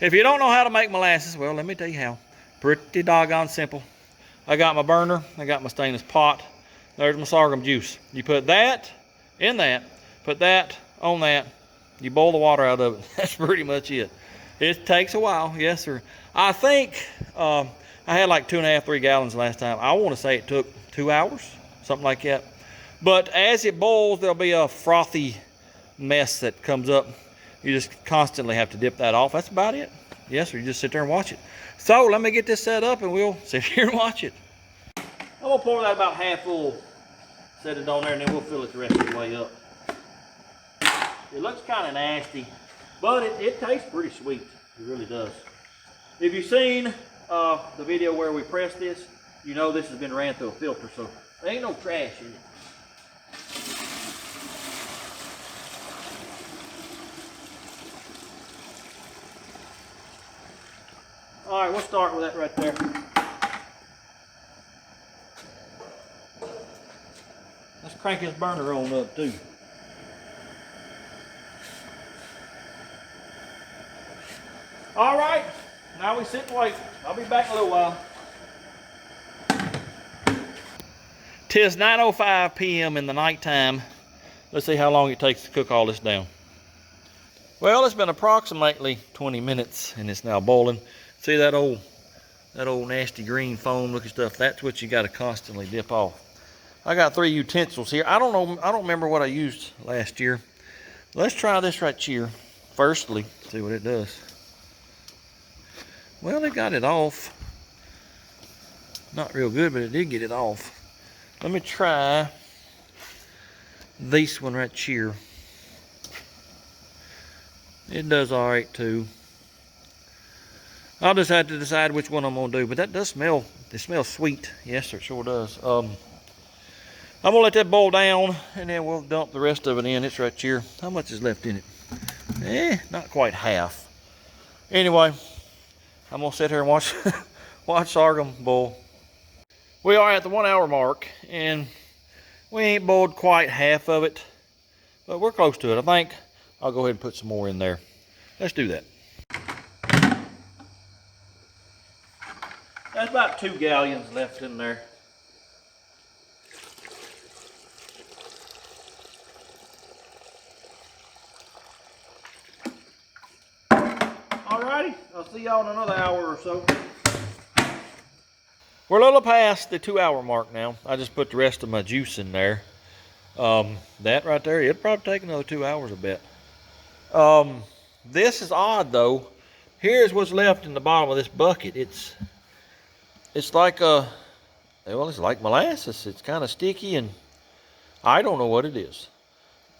If you don't know how to make molasses, well, let me tell you how. Pretty doggone simple. I got my burner, I got my stainless pot. There's my sorghum juice. You put that in that, put that on that, you boil the water out of it. That's pretty much it. It takes a while, yes sir. I think I had like 2.5, 3 gallons last time. I want to say it took 2 hours, something like that. But as it boils, there'll be a frothy mess that comes up. You just constantly have to dip that off. That's about it. Yes sir, you just sit there and watch it. So let me get this set up and we'll sit here and watch it. I'm gonna pour that about half full, set it on there, and then we'll fill it the rest of the way up. It looks kind of nasty, but it tastes pretty sweet. It really does. If you've seen the video where we press this, you know this has been ran through a filter, so there ain't no trash in it. All right, we'll start with that right there. Let's crank this burner on up too. All right, now we sit and wait. I'll be back in a little while. 'Tis 9:05 p.m. in the nighttime. Let's see how long it takes to cook all this down. Well, it's been approximately 20 minutes and it's now boiling. See that old nasty green foam looking stuff? That's what you got to constantly dip off. I got 3 utensils here. I don't remember what I used last year. Let's try this right here. Firstly, see what it does. Well, it got it off. Not real good, but it did get it off. Let me try this one right here. It does all right too. I'll just have to decide which one I'm gonna do, but that does smell, it smells sweet. Yes sir, it sure does. I'm gonna let that boil down and then we'll dump the rest of it in. It's right here. How much is left in it? Not quite half. Anyway, I'm gonna sit here and watch watch sorghum boil. We are at the 1 hour mark and we ain't boiled quite half of it, but we're close to it. I think I'll go ahead and put some more in there. Let's do that. That's about 2 gallons left in there. Alrighty, I'll see y'all in another hour or so. We're a little past the 2 hour mark now. I just put the rest of my juice in there. That right there, it'll probably take another 2 hours, I bet. This is odd though. Here's what's left in the bottom of this bucket. It's like it's like molasses. It's kind of sticky and I don't know what it is.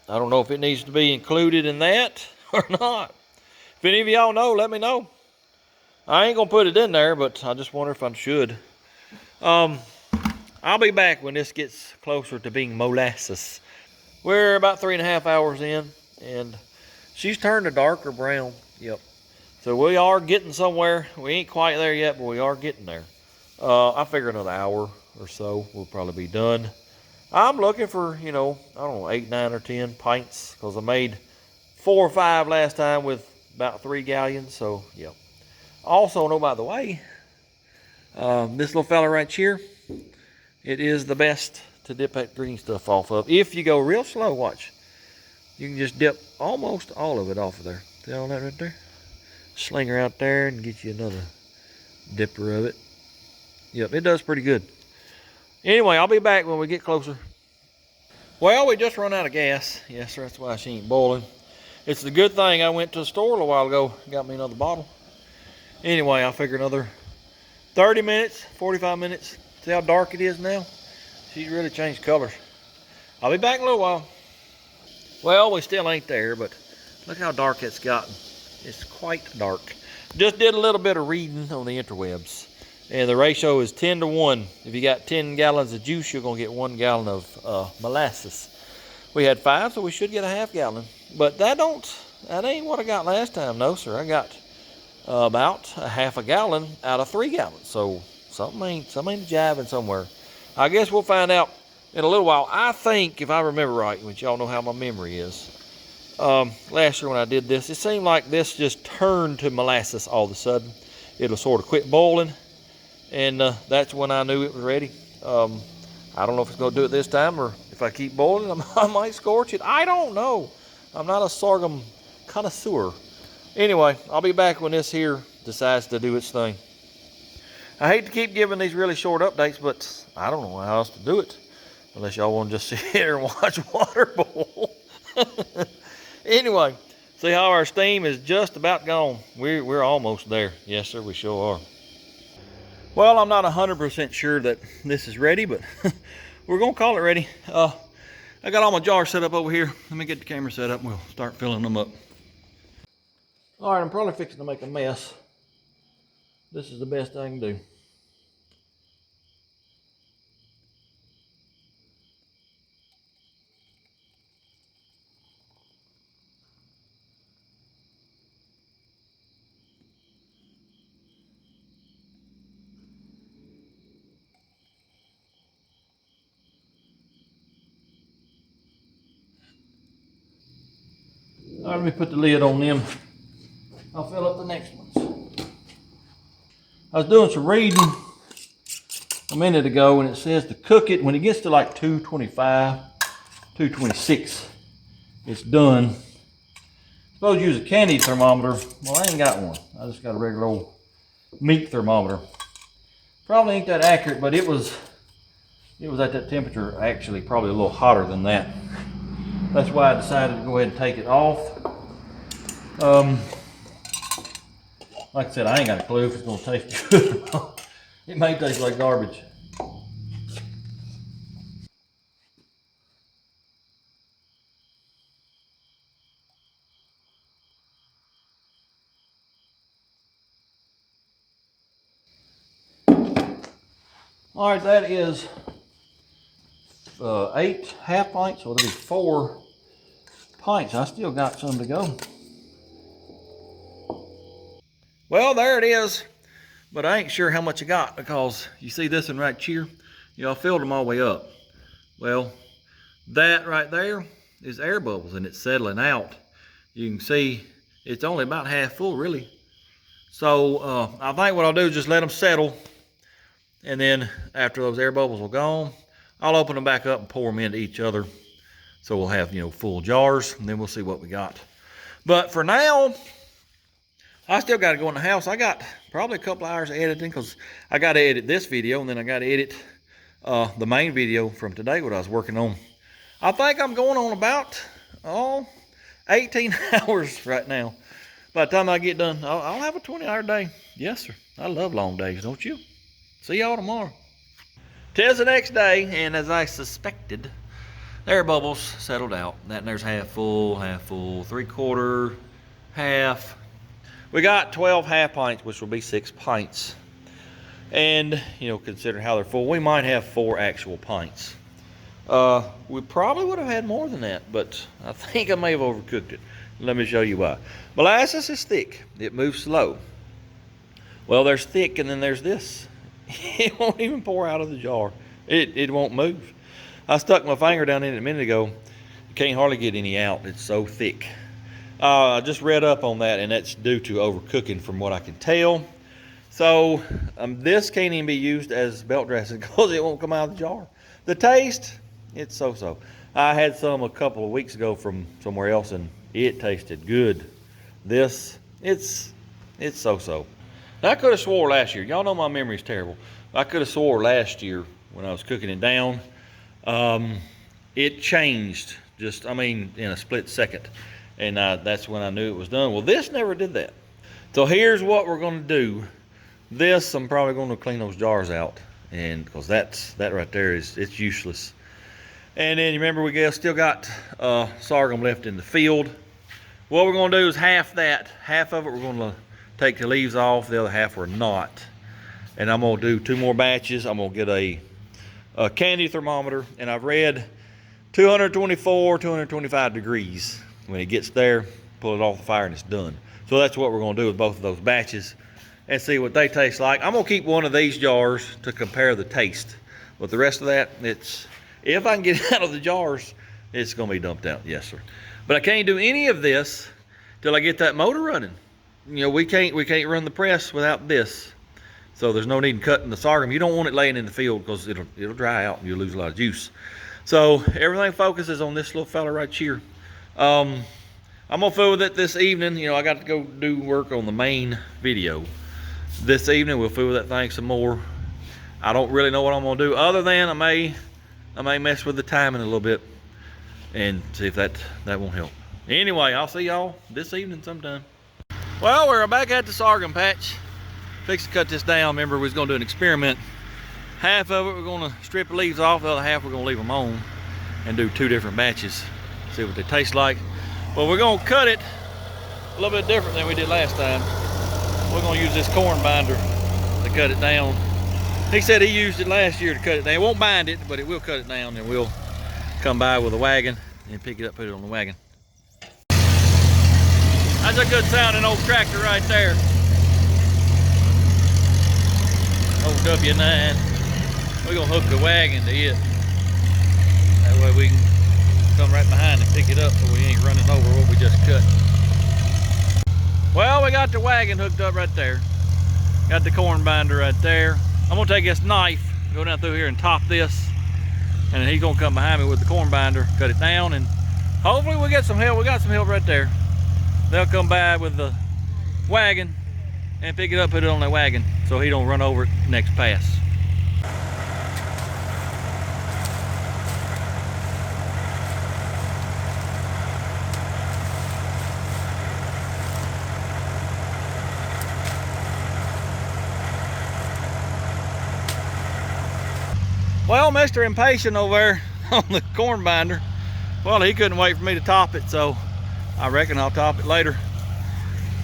I don't know if it needs to be included in that or not. If any of y'all know, let me know. I ain't gonna put it in there, but I just wonder if I should. I'll be back when this gets closer to being molasses. We're about 3.5 hours in, and she's turned a darker brown. Yep. So we are getting somewhere. We ain't quite there yet, but we are getting there. I figure another hour or so we'll probably be done. I'm looking for, I don't know, 8, 9, or 10 pints, because I made 4 or 5 last time with about 3 gallons. So, yeah. Also, know by the way, this little fella right here, it is the best to dip that green stuff off of. If you go real slow, watch. You can just dip almost all of it off of there. See all that right there? Sling her out there and get you another dipper of it. Yep, it does pretty good. Anyway, I'll be back when we get closer. Well, we just run out of gas. Yes, sir, that's why she ain't boiling. It's the good thing I went to the store a little while ago, got me another bottle. Anyway, I figure another 30 minutes, 45 minutes. See how dark it is now? She's really changed colors. I'll be back in a little while. Well, we still ain't there, but look how dark it's gotten. It's quite dark. Just did a little bit of reading on the interwebs. And the ratio is 10 to 1. If you got 10 gallons of juice, you're going to get 1 gallon of molasses. We had 5, so we should get a half gallon. But that ain't what I got last time. No, sir. I got about a half a gallon out of 3 gallons. So something ain't jiving somewhere. I guess we'll find out in a little while. I think, if I remember right, which y'all know how my memory is, last year when I did this, it seemed like this just turned to molasses all of a sudden. It'll sort of quit boiling, and that's when I knew it was ready. I don't know if it's going to do it this time, or if I keep boiling, I might scorch it. I don't know. I'm not a sorghum connoisseur. Anyway, I'll be back when this here decides to do its thing. I hate to keep giving these really short updates, but I don't know how else to do it. Unless y'all want to just sit here and watch water boil. Anyway, see how our steam is just about gone. We're almost there. Yes, sir, we sure are. Well, I'm not 100% sure that this is ready, but we're going to call it ready. I got all my jars set up over here. Let me get the camera set up and we'll start filling them up. All right, I'm probably fixing to make a mess. This is the best I can do. All right, let me put the lid on them. I'll fill up the next ones. I was doing some reading a minute ago, and it says to cook it when it gets to like 225, 226, it's done. Suppose use a candy thermometer. Well, I ain't got one. I just got a regular old meat thermometer. Probably ain't that accurate, but it was at that temperature, actually probably a little hotter than that. That's why I decided to go ahead and take it off. Like I said, I ain't got a clue if it's gonna taste good or not. It may taste like garbage. All right, that is 8 half pints, so that'll be 4 pints. I still got some to go. Well, there it is, but I ain't sure how much I got because you see this one right here? You know, I filled them all the way up. Well, that right there is air bubbles and it's settling out. You can see it's only about half full, really. So I think what I'll do is just let them settle, and then after those air bubbles are gone, I'll open them back up and pour them into each other. So we'll have, you know, full jars, and then we'll see what we got. But for now, I still got to go in the house. I got probably a couple hours of editing because I got to edit this video, and then I got to edit the main video from today, what I was working on. I think I'm going on about 18 hours right now. By the time I get done, I'll have a 20-hour day. Yes, sir. I love long days, don't you? See y'all tomorrow. 'Tis the next day, and as I suspected, the air bubbles settled out. That there's half full, 3/4, half. We got 12 half pints, which will be 6 pints. And, you know, considering how they're full, we might have 4 actual pints. We probably would have had more than that, but I think I may have overcooked it. Let me show you why. Molasses is thick. It moves slow. Well, there's thick, and then there's this. It won't even pour out of the jar. It won't move. I stuck my finger down in it a minute ago. You can't hardly get any out. It's so thick. I just read up on that, and that's due to overcooking from what I can tell. So this can't even be used as belt dressing because it won't come out of the jar. The taste, it's so-so. I had some a couple of weeks ago from somewhere else, and it tasted good. This, it's so-so. I could have swore last year. Y'all know my memory's terrible. I could have swore last year when I was cooking it down, it changed just, I mean, in a split second. And that's when I knew it was done. Well, this never did that. So here's what we're going to do. This, I'm probably going to clean those jars out, and because that right there it's useless. And then you remember we still got sorghum left in the field. What we're going to do is half that. Half of it we're going to take the leaves off. The other half we're not. And I'm going to do 2 more batches. I'm going to get a candy thermometer, and I've read 224, 225 degrees. When it gets there, pull it off the fire and it's done. So that's what we're going to do with both of those batches and see what they taste like. I'm going to keep one of these jars to compare the taste. But the rest of that, if I can get it out of the jars, it's going to be dumped out. Yes, sir. But I can't do any of this till I get that motor running. You know, we can't run the press without this. So there's no need in cutting the sorghum. You don't want it laying in the field because it'll dry out and you'll lose a lot of juice. So everything focuses on this little fella right here. I'm gonna fool with it this evening. You know, I got to go do work on the main video. This evening we'll fool with that thing some more. I don't really know what I'm gonna do other than I may mess with the timing a little bit and see if that won't help. Anyway, I'll see y'all this evening sometime. Well, we're back at the sorghum patch. Fix to cut this down. Remember, we was gonna do an experiment. Half of it we're gonna strip the leaves off, the other half we're gonna leave them on and do 2 different batches. See what they taste like. But we're gonna cut it a little bit different than we did last time. We're gonna use this corn binder to cut it down. He said he used it last year to cut it down. It won't bind it, but it will cut it down, and we'll come by with a wagon and pick it up, put it on the wagon. That's a good sounding old tractor right there. Old W9. We're gonna hook the wagon to it. That way we can come right behind and pick it up so we ain't running over what we just cut. Well, we got the wagon hooked up right there. Got the corn binder right there. I'm gonna take this knife, go down through here and top this, and then he's gonna come behind me with the corn binder, cut it down, and hopefully we'll get some help. We got some help right there. They'll come by with the wagon and pick it up, put it on their wagon so he don't run over it next pass. Well, Mr. Impatient over there on the corn binder, well, he couldn't wait for me to top it, so I reckon I'll top it later.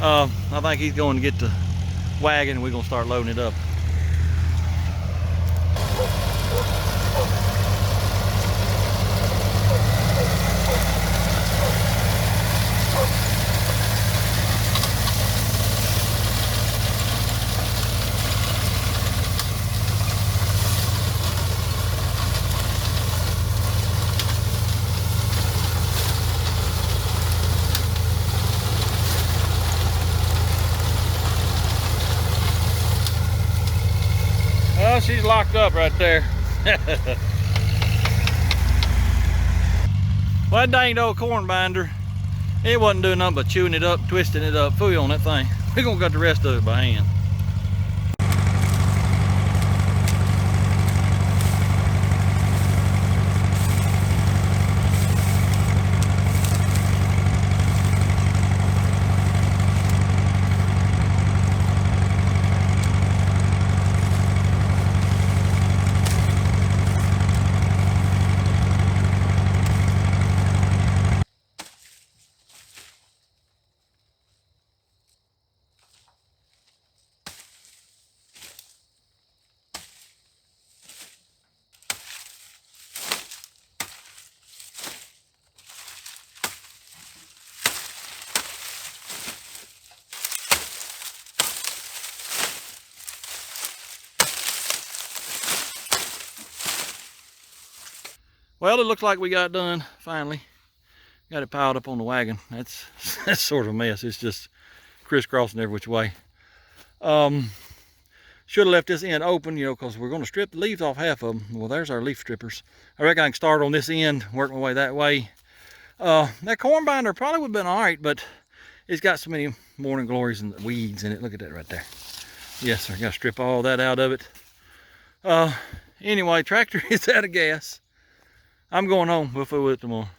I think he's going to get the wagon and we're going to start loading it up. Well, she's locked up right there. Well, that dang old corn binder, it wasn't doing nothing but chewing it up, twisting it up, fooey on that thing. We're gonna cut the rest of it by hand. Well, it looks like we got it done finally. Got it piled up on the wagon. That's sort of a mess. It's just crisscrossing every which way. Should have left this end open, you know, because we're going to strip the leaves off half of them. Well, there's our leaf strippers. I reckon I can start on this end, work my way that way. That corn binder probably would have been all right, but it's got so many morning glories and weeds in it. Look at that right there. Yes, sir. Got to strip all that out of it. Anyway, tractor is out of gas. I'm going home. We'll fool with it tomorrow.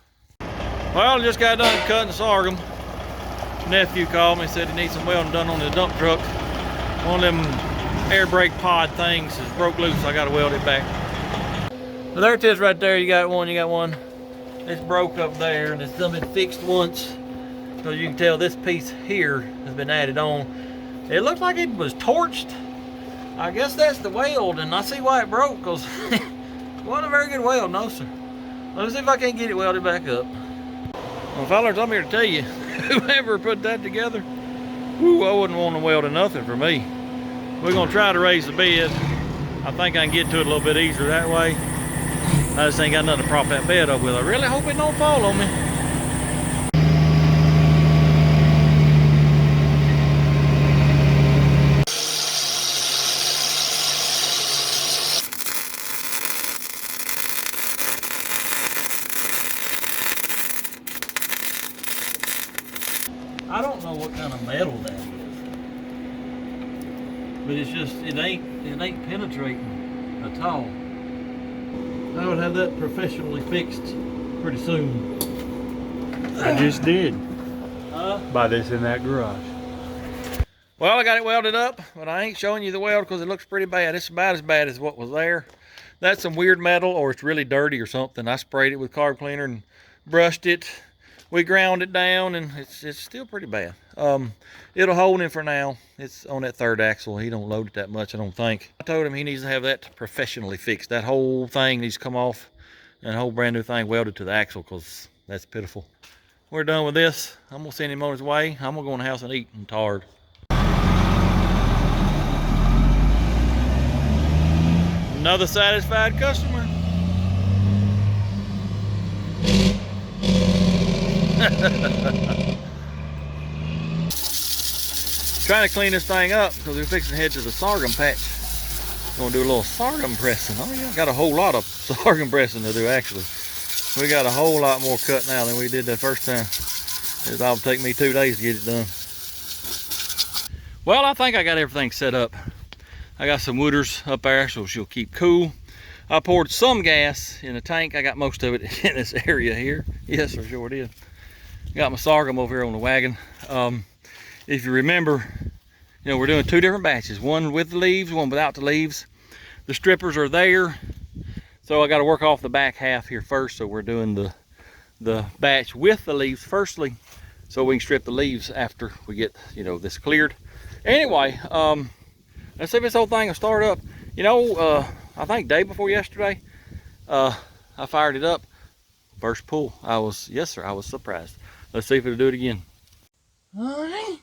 Well, just got done cutting sorghum. Nephew called me, said he needs some welding done on the dump truck. One of them air brake pod things is broke loose, so I got to weld it back. So there it is right there. You got one. It's broke up there, and it's done been fixed once. So you can tell this piece here has been added on. It looks like it was torched. I guess that's the weld, and I see why it broke, because it wasn't a very good weld, no sir. Let me see if I can't get it welded back up. Well, fellas, I'm here to tell you, whoever put that together, whoo, I wouldn't want to weld nothing for me. We're gonna try to raise the bed. I think I can get to it a little bit easier that way. I just ain't got nothing to prop that bed up with. I really hope it don't fall on me. but it's just, it ain't penetrating at all. I would have that professionally fixed pretty soon. I just did. Buy this in that garage. Well, I got it welded up, but I ain't showing you the weld because it looks pretty bad. It's about as bad as what was there. That's some weird metal, or it's really dirty or something. I sprayed it with carb cleaner and brushed it. We ground it down, and it's still pretty bad. It'll hold him for now. It's on that third axle. He don't load it that much, I don't think. I told him he needs to have that professionally fixed. That whole thing needs to come off, and a whole brand new thing welded to the axle, because that's pitiful. We're done with this. I'm gonna send him on his way. I'm gonna go in the house and eat. I'm tired. Another satisfied customer. Trying to clean this thing up because we're fixing to head to the sorghum patch. Gonna do a little sorghum pressing. Oh yeah, got a whole lot of sorghum pressing to do actually. We got a whole lot more cut now than we did that first time. It'll take me 2 days to get it done. Well, I think I got everything set up. I got some wooders up there so she'll keep cool. I poured some gas in the tank. I got most of it in this area here. Yes, I sure did. Got my sorghum over here on the wagon. If you remember, you know, we're doing 2 different batches. One with the leaves, one without the leaves. The strippers are there. So I got to work off the back half here first. So we're doing the batch with the leaves firstly, so we can strip the leaves after we get, you know, this cleared. Anyway, let's see if this whole thing will start up. You know, I think day before yesterday, I fired it up. First pull, yes sir, I was surprised. Let's see if it'll do it again. All right.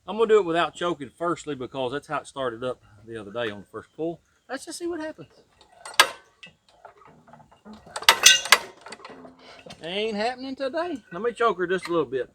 I'm gonna do it without choking firstly because that's how it started up the other day on the first pull. Let's just see what happens. Ain't happening today. Let me choke her just a little bit.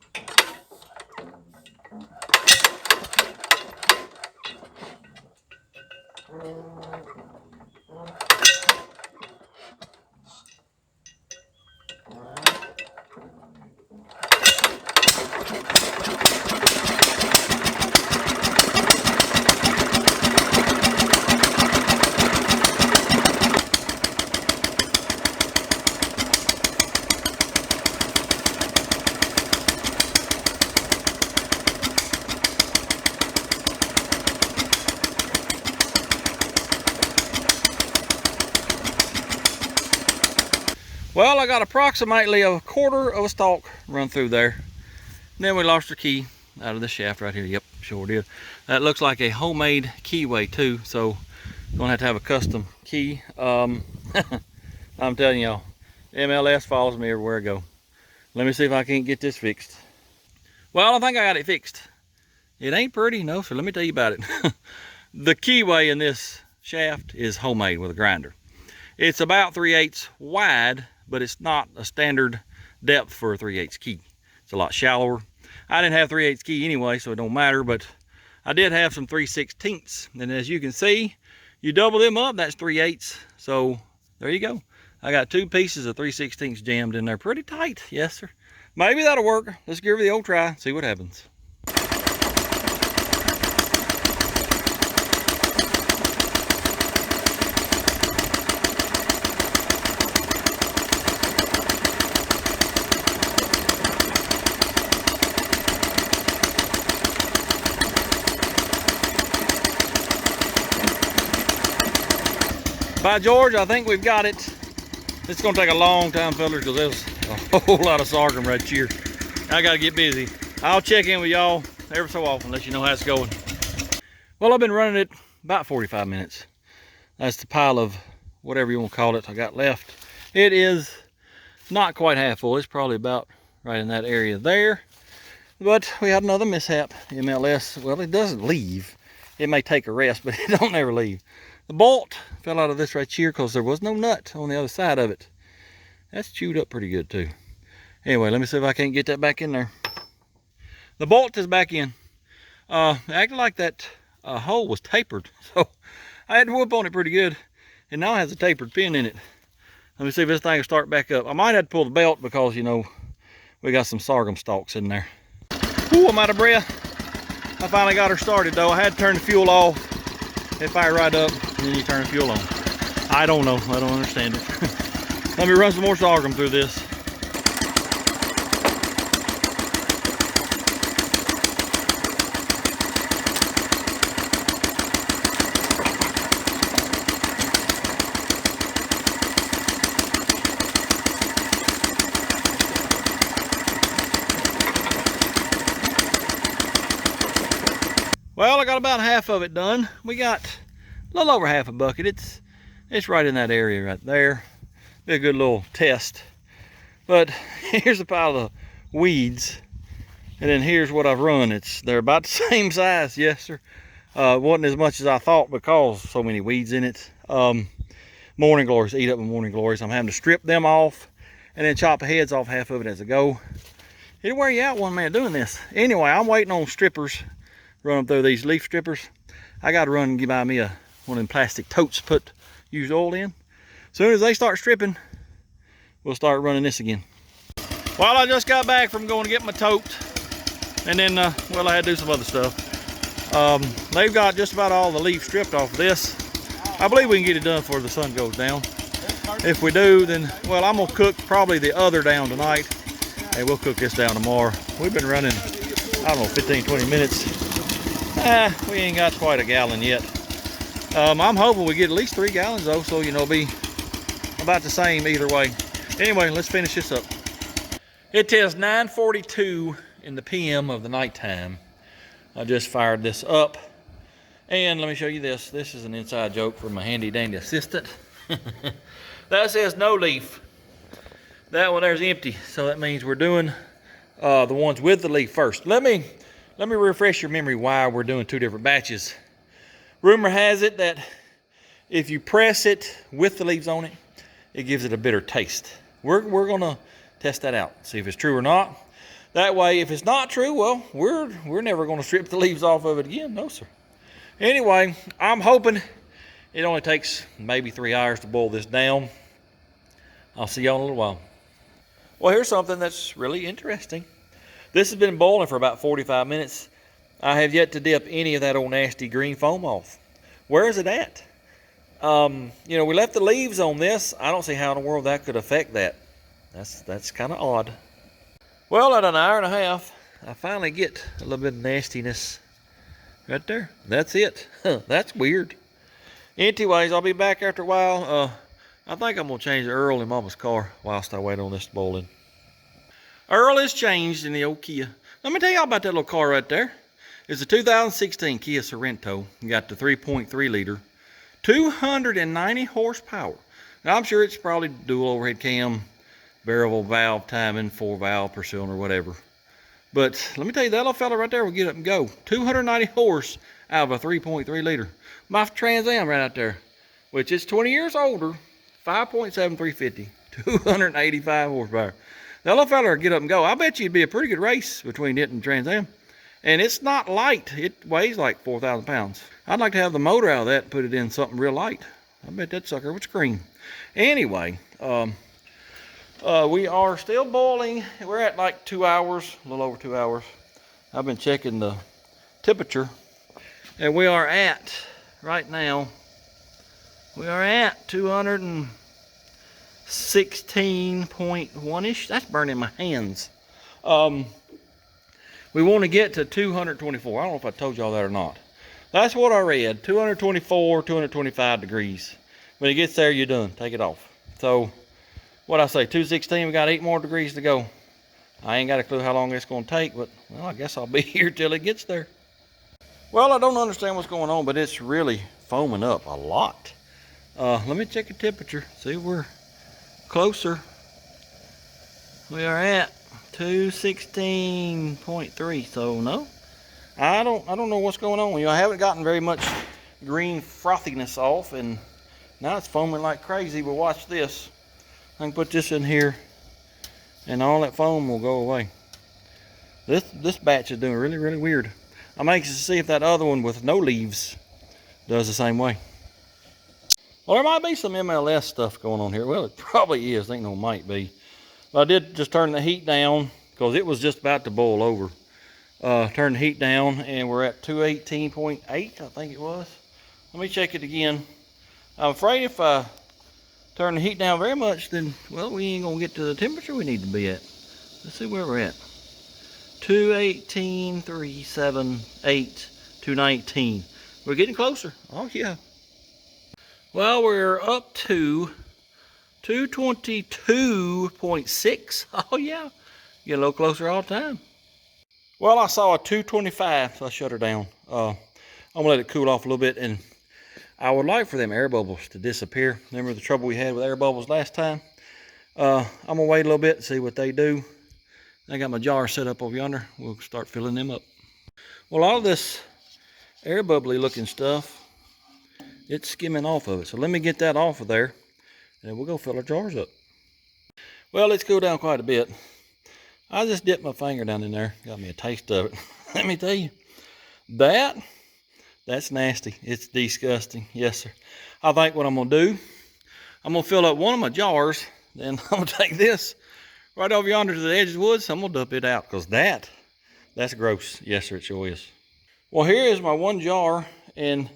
Well, I got approximately a quarter of a stalk run through there. And then we lost our key out of the shaft right here. Yep, sure did. That looks like a homemade keyway too, so gonna have a custom key. I'm telling y'all, MLS follows me everywhere I go. Let me see if I can't get this fixed. Well, I think I got it fixed. It ain't pretty, no, so let me tell you about it. The keyway in this shaft is homemade with a grinder. It's about 3/8 wide, but it's not a standard depth for a 3/8 key. It's a lot shallower. I didn't have 3/8 key anyway, so it don't matter, but I did have some 3/16. And as you can see, you double them up, that's 3/8. So there you go. I got 2 pieces of 3/16 jammed in there pretty tight. Yes, sir. Maybe that'll work. Let's give it the old try, see what happens. By George, I think we've got it. It's gonna take a long time, fellas, because there's a whole lot of sorghum right here. I gotta get busy. I'll check in with y'all every so often, let you know how it's going. Well, I've been running it about 45 minutes. That's the pile of whatever you want to call it I got left. It is not quite half full. It's probably about right in that area there. But we had another mishap. MLS, well, it doesn't leave. It may take a rest, but it don't ever leave. The bolt fell out of this right here because there was no nut on the other side of it. That's chewed up pretty good too. Anyway, let me see if I can't get that back in there. The bolt is back in. Acted like that hole was tapered, so I had to whoop on it pretty good, and now it has a tapered pin in it. Let me see if this thing will start back up. I might have to pull the belt because, you know, we got some sorghum stalks in there. Ooh, I'm out of breath. I finally got her started though. I had to turn the fuel off. It fired right up, and then you turn the fuel on. I don't know, I don't understand it. Let me run some more sorghum through this. Well, I got about half of it done. We got a little over half a bucket. It's right in that area right there. Be a good little test. But here's a pile of weeds, and then here's what I've run. They're about the same size, yes sir. Wasn't as much as I thought because so many weeds in it. Morning glories, eat up my morning glories. I'm having to strip them off and then chop the heads off half of it as I go. It'll wear you out one man doing this. Anyway, I'm waiting on strippers. Running through these leaf strippers. I got to run and buy me one of them plastic totes to put used oil in. As soon as they start stripping, we'll start running this again. Well, I just got back from going to get my tote, and then well, I had to do some other stuff. They've got just about all the leaf stripped off of this. I believe we can get it done before the sun goes down. If we do, then well, I'm gonna cook probably the other down tonight, and we'll cook this down tomorrow. We've been running, I don't know, 15-20 minutes. We ain't got quite a gallon yet. I'm hoping we get at least 3 gallons though, so you know, be about the same either way. Anyway, let's finish this up. It is 9:42 in the PM of the nighttime. I just fired this up, and let me show you this. This is an inside joke from my handy dandy assistant. That says no leaf. That one there's empty, so that means we're doing the ones with the leaf first. Let me refresh your memory why we're doing 2 different batches. Rumor has it that if you press it with the leaves on it, it gives it a bitter taste. We're gonna test that out, see if it's true or not. That way, if it's not true, well, we're never gonna strip the leaves off of it again, no sir. Anyway, I'm hoping it only takes maybe 3 hours to boil this down. I'll see y'all in a little while. Well, here's something that's really interesting. This has been boiling for about 45 minutes. I have yet to dip any of that old nasty green foam off. Where is it at? You know, we left the leaves on this. I don't see how in the world that could affect that. That's kind of odd. Well, at an hour and a half, I finally get a little bit of nastiness right there. That's it. That's weird. Anyways, I'll be back after a while. I think I'm gonna change the Earl in Mama's car whilst I wait on this to boil in. Earl is changed in the old Kia. Let me tell y'all about that little car right there. It's a 2016 Kia Sorento. You got the 3.3 liter, 290 horsepower. Now I'm sure it's probably dual overhead cam, variable valve timing, 4 valve per cylinder, whatever. But let me tell you, that little fella right there will get up and go. 290 horse out of a 3.3 liter. My Trans Am right out there, which is 20 years older, 5.7 350, 285 horsepower. That little fella will get up and go. I bet you it'd be a pretty good race between it and Trans Am. And it's not light. It weighs like 4,000 pounds. I'd like to have the motor out of that and put it in something real light. I bet that sucker would scream. Anyway, we are still boiling. We're at like 2 hours, a little over 2 hours. I've been checking the temperature, and we are at, right now, we are at 216.1-ish. That's burning my hands. We want to get to 224. I don't know if I told y'all that or not. That's what I read, 224, 225 degrees. When it gets there, you're done. Take it off. So, what I say, 216, we got 8 more degrees to go. I ain't got a clue how long it's going to take, but well, I guess I'll be here till it gets there. Well, I don't understand what's going on, but it's really foaming up a lot. Let me check the temperature, see if we're closer. We are at 216.3, so no. I don't know what's going on. You know, I haven't gotten very much green frothiness off, and now it's foaming like crazy. But watch this. I can put this in here, and all that foam will go away. This batch is doing really, really weird. I'm anxious to see if that other one with no leaves does the same way. Well, there might be some MLS stuff going on here. Well, it probably is. I think no might be. But I did just turn the heat down because it was just about to boil over. Turned the heat down, and we're at 218.8, I think it was. Let me check it again. I'm afraid if I turn the heat down very much, then, well, we ain't gonna get to the temperature we need to be at. Let's see where we're at. 218, 3, 7, 8, 219. We're getting closer. Oh, yeah. Well, we're up to 222.6. Oh, yeah. Get a little closer all the time. Well, I saw a 225, so I shut her down. I'm gonna let it cool off a little bit, and I would like for them air bubbles to disappear. Remember the trouble we had with air bubbles last time? I'm gonna wait a little bit and see what they do. I got my jar set up over yonder. We'll start filling them up. Well, all this air bubbly looking stuff, it's skimming off of it. So let me get that off of there, and we'll go fill our jars up. Well, it's cooled down quite a bit. I just dipped my finger down in there. Got me a taste of it. Let me tell you, that's nasty. It's disgusting. Yes, sir. I think what I'm gonna do, I'm gonna fill up one of my jars, then I'm gonna take this right over yonder to the edge of the woods. I'm gonna dump it out, because that's gross. Yes, sir, it sure is. Well, here is my one jar, and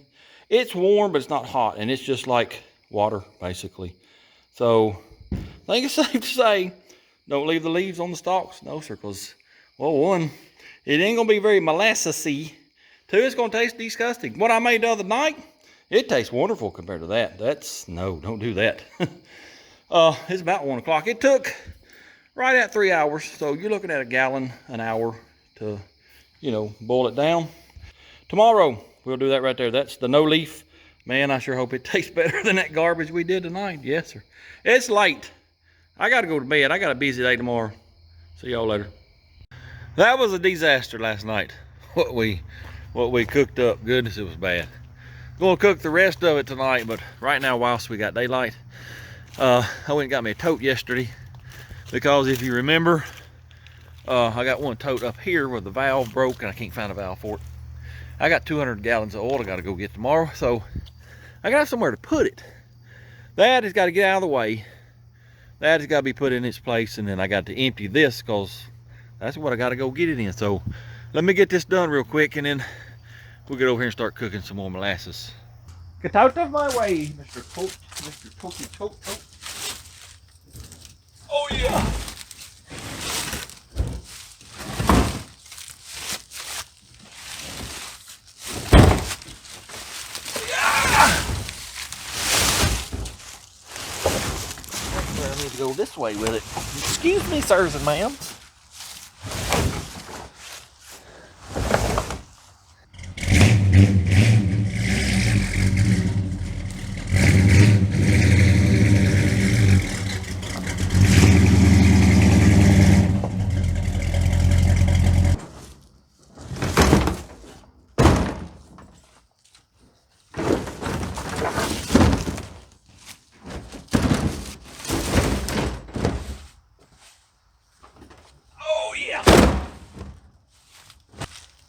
it's warm, but it's not hot, and it's just like water, basically. So I think it's safe to say, don't leave the leaves on the stalks. No, sir, because, well, one, it ain't gonna be very molassesy. Two, it's gonna taste disgusting. What I made the other night, it tastes wonderful compared to that. No, don't do that. It's about 1 o'clock. It took right at 3 hours. So you're looking at a gallon an hour to, boil it down. Tomorrow, we'll do that right there. That's the no leaf. Man, I sure hope it tastes better than that garbage we did tonight. Yes, sir. It's late. I got to go to bed. I got a busy day tomorrow. See y'all later. That was a disaster last night. What we cooked up. Goodness, it was bad. Gonna cook the rest of it tonight, but right now, whilst we got daylight, I went and got me a tote yesterday, because if you remember, I got one tote up here where the valve broke and I can't find a valve for it. I got 200 gallons of oil I got to go get tomorrow, so I got somewhere to put it. That has got to get out of the way. That has got to be put in its place, and then I got to empty this, because that's what I got to go get it in. So let me get this done real quick, and then we'll get over here and start cooking some more molasses. Get out of my way, Mr. Tote, Mr. Tote, Tote, Tote. Oh yeah. I need to go this way with it. Excuse me, sirs and ma'ams.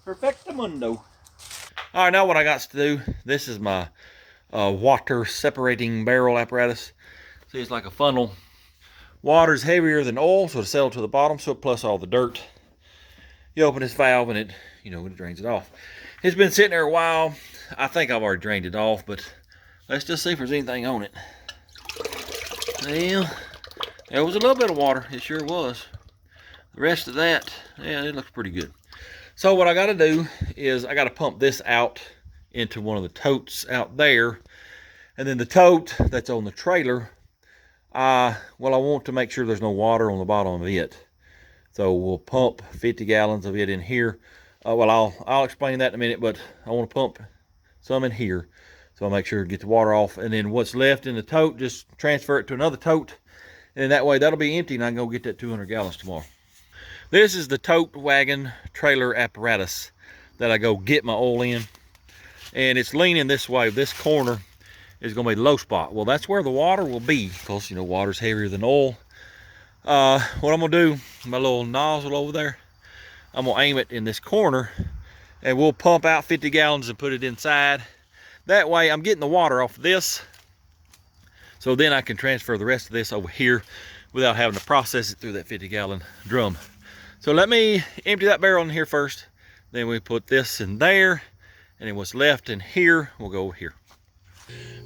Perfectamundo. All right, now what I got to do, this is my water separating barrel apparatus. See, it's like a funnel. Water's heavier than oil, so it'll settle to the bottom, so it plus all the dirt. You open this valve and it, it drains it off. It's been sitting there a while. I think I've already drained it off, but let's just see if there's anything on it. Well, there was a little bit of water. It sure was. The rest of that, yeah, it looks pretty good. So what I got to do is I got to pump this out into one of the totes out there, and then the tote that's on the trailer, I want to make sure there's no water on the bottom of it. So we'll pump 50 gallons of it in here. I'll explain that in a minute, but I want to pump some in here, so I'll make sure to get the water off, and then what's left in the tote, just transfer it to another tote, and that way that'll be empty, and I can go get that 200 gallons tomorrow. This is the tote wagon trailer apparatus that I go get my oil in. And it's leaning this way. This corner is going to be the low spot. Well, that's where the water will be, because, water's heavier than oil. What I'm going to do, my little nozzle over there, I'm going to aim it in this corner, and we'll pump out 50 gallons and put it inside. That way, I'm getting the water off of this, so then I can transfer the rest of this over here without having to process it through that 50-gallon drum. So let me empty that barrel in here first, Then we put this in there, and then what's left in here will go here.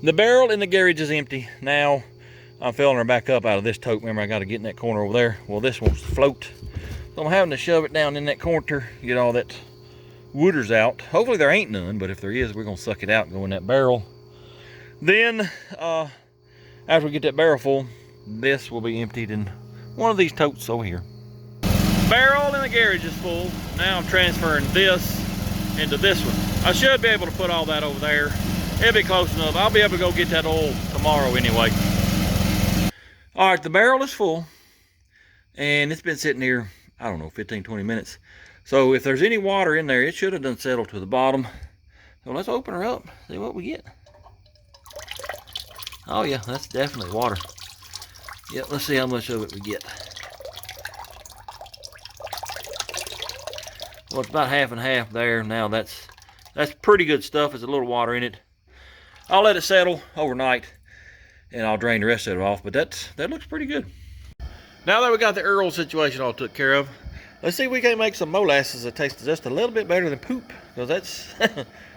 The barrel in the garage is empty. Now I'm filling her back up out of this tote. Remember, I got to get in that corner over there. Well, this wants to float. So I'm having to shove it down in that corner, get all that wooders out. Hopefully there ain't none, but if there is, we're gonna suck it out and go in that barrel. Then, after we get that barrel full, this will be emptied in one of these totes over here. Barrel in the garage is full. Now I'm transferring this into this one. I should be able to put all that over there. It'll be close enough. I'll be able to go get that oil tomorrow anyway. All right, the barrel is full, and it's been sitting here, I don't know, 15, 20 minutes. So if there's any water in there, it should have done settled to the bottom. So let's open her up, see what we get. Oh yeah, that's definitely water. Yep, let's see how much of it we get. Well, it's about half and half there. Now that's pretty good stuff. There's a little water in it. I'll let it settle overnight, and I'll drain the rest of it off, but that looks pretty good. Now that we got the Earl situation all took care of, let's see if we can make some molasses that taste just a little bit better than poop, because that's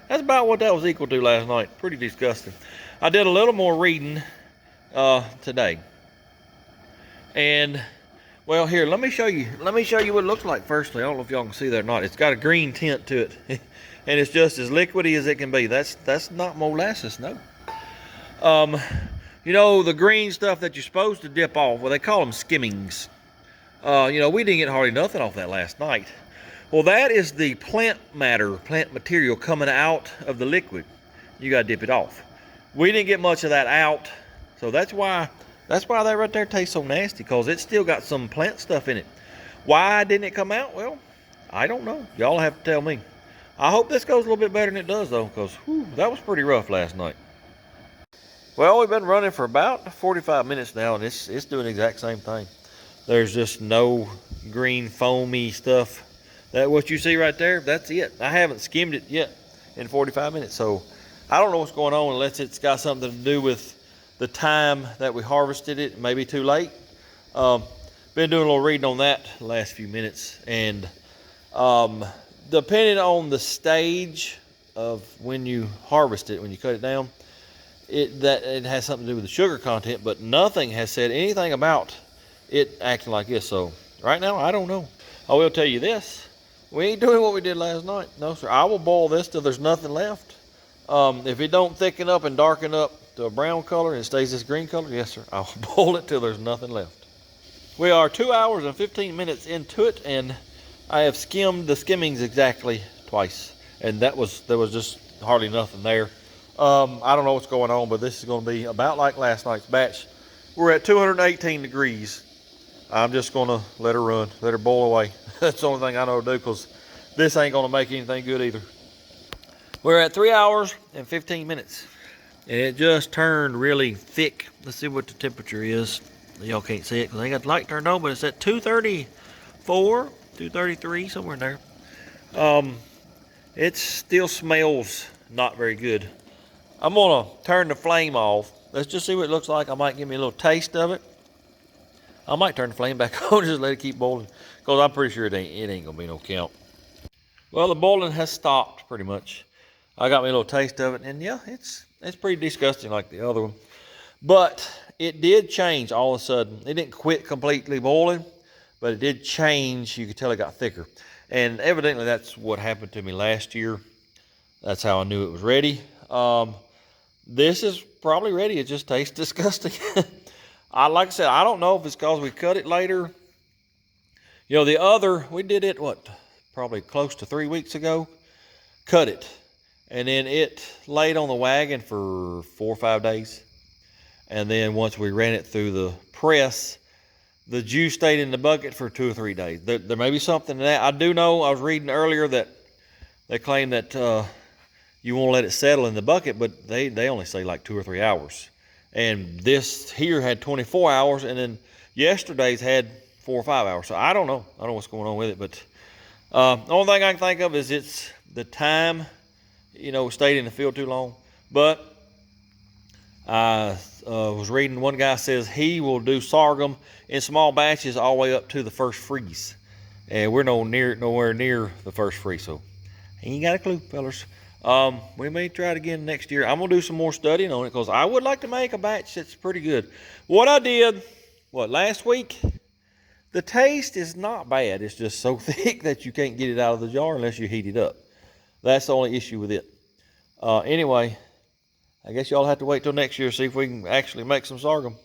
that's about what that was equal to last night. Pretty disgusting. I did a little more reading today, and well, here, let me show you what it looks like firstly. I don't know if y'all can see that or not. It's got a green tint to it, and it's just as liquidy as it can be. That's not molasses, no. You know, the green stuff that you're supposed to dip off, well, they call them skimmings. You know, we didn't get hardly nothing off that last night. Well, that is the plant material coming out of the liquid. You gotta dip it off. We didn't get much of that out, so that's why that right there tastes so nasty, because it's still got some plant stuff in it. Why didn't it come out? Well, I don't know. Y'all have to tell me. I hope this goes a little bit better than it does, though, because that was pretty rough last night. Well, we've been running for about 45 minutes now, and it's doing the exact same thing. There's just no green foamy stuff. That what you see right there, that's it. I haven't skimmed it yet in 45 minutes, so I don't know what's going on unless it's got something to do with the time that we harvested it. Maybe too late. Been doing a little reading on that the last few minutes, and depending on the stage of when you harvest it, when you cut it down, it has something to do with the sugar content, but nothing has said anything about it acting like this. So right now, I don't know. I will tell you this: we ain't doing what we did last night. No, sir. I will boil this till there's nothing left. If it don't thicken up and darken up to a brown color and it stays this green color, yes, sir, I'll boil it till there's nothing left. We are 2 hours and 15 minutes into it, and I have skimmed the skimmings exactly twice, and there was just hardly nothing there. I don't know what's going on, but this is going to be about like last night's batch. We're at 218 degrees. I'm just going to let her run, let her boil away. That's the only thing I know to do, because this ain't going to make anything good either. We're at 3 hours and 15 minutes. And it just turned really thick. Let's see what the temperature is. Y'all can't see it because I ain't got the light turned on, but it's at 234, 233, somewhere in there. It still smells not very good. I'm gonna turn the flame off. Let's just see what it looks like. I might give me a little taste of it. I might turn the flame back on and just let it keep boiling, because I'm pretty sure it ain't gonna be no count. Well, the boiling has stopped pretty much. I got me a little taste of it, and yeah, it's pretty disgusting like the other one. But it did change all of a sudden. It didn't quit completely boiling, but it did change. You could tell it got thicker. And evidently that's what happened to me last year. That's how I knew it was ready. This is probably ready. It just tastes disgusting. Like I said, I don't know if it's because we cut it later. You know, the other, we did it, probably close to 3 weeks ago. Cut it. And then it laid on the wagon for 4 or 5 days. And then once we ran it through the press, the juice stayed in the bucket for 2 or 3 days. There may be something in that. I do know, I was reading earlier that they claim that you won't let it settle in the bucket, but they only say like 2 or 3 hours. And this here had 24 hours, and then yesterday's had 4 or 5 hours. So I don't know. I don't know what's going on with it, but the only thing I can think of is it's the time, you know, stayed in the field too long. But I was reading, one guy says he will do sorghum in small batches all the way up to the first freeze. And we're nowhere near the first freeze, so Ain't got a clue, fellas. We may try it again next year. I'm gonna do some more studying on it because I would like to make a batch that's pretty good. What I did, last week, the taste is not bad. It's just so thick that you can't get it out of the jar unless you heat it up. That's the only issue with it. Anyway, I guess y'all have to wait till next year to see if we can actually make some sorghum.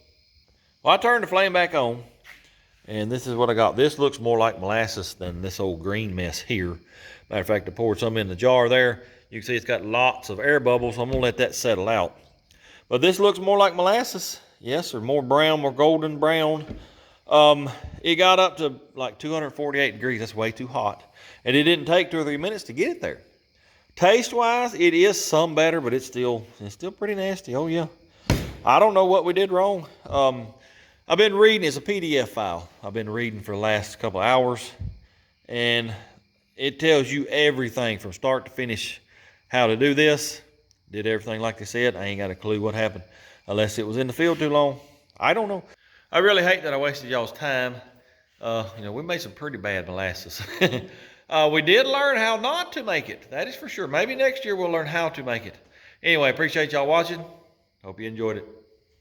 Well, I turned the flame back on, and this is what I got. This looks more like molasses than this old green mess here. Matter of fact, I poured some in the jar there. You can see it's got lots of air bubbles. I'm gonna let that settle out. But this looks more like molasses. Yes, or more brown, more golden brown. It got up to like 248 degrees. That's way too hot. And it didn't take 2 or 3 minutes to get it there. Taste-wise, it is some better, but it's still pretty nasty. Oh, yeah. I don't know what we did wrong. I've been reading. It's a PDF file. I've been reading for the last couple of hours. And it tells you everything from start to finish how to do this. Did everything like they said. I ain't got a clue what happened unless it was in the field too long. I don't know. I really hate that I wasted y'all's time. We made some pretty bad molasses. We did learn how not to make it. That is for sure. Maybe next year we'll learn how to make it. Anyway, appreciate y'all watching. Hope you enjoyed it.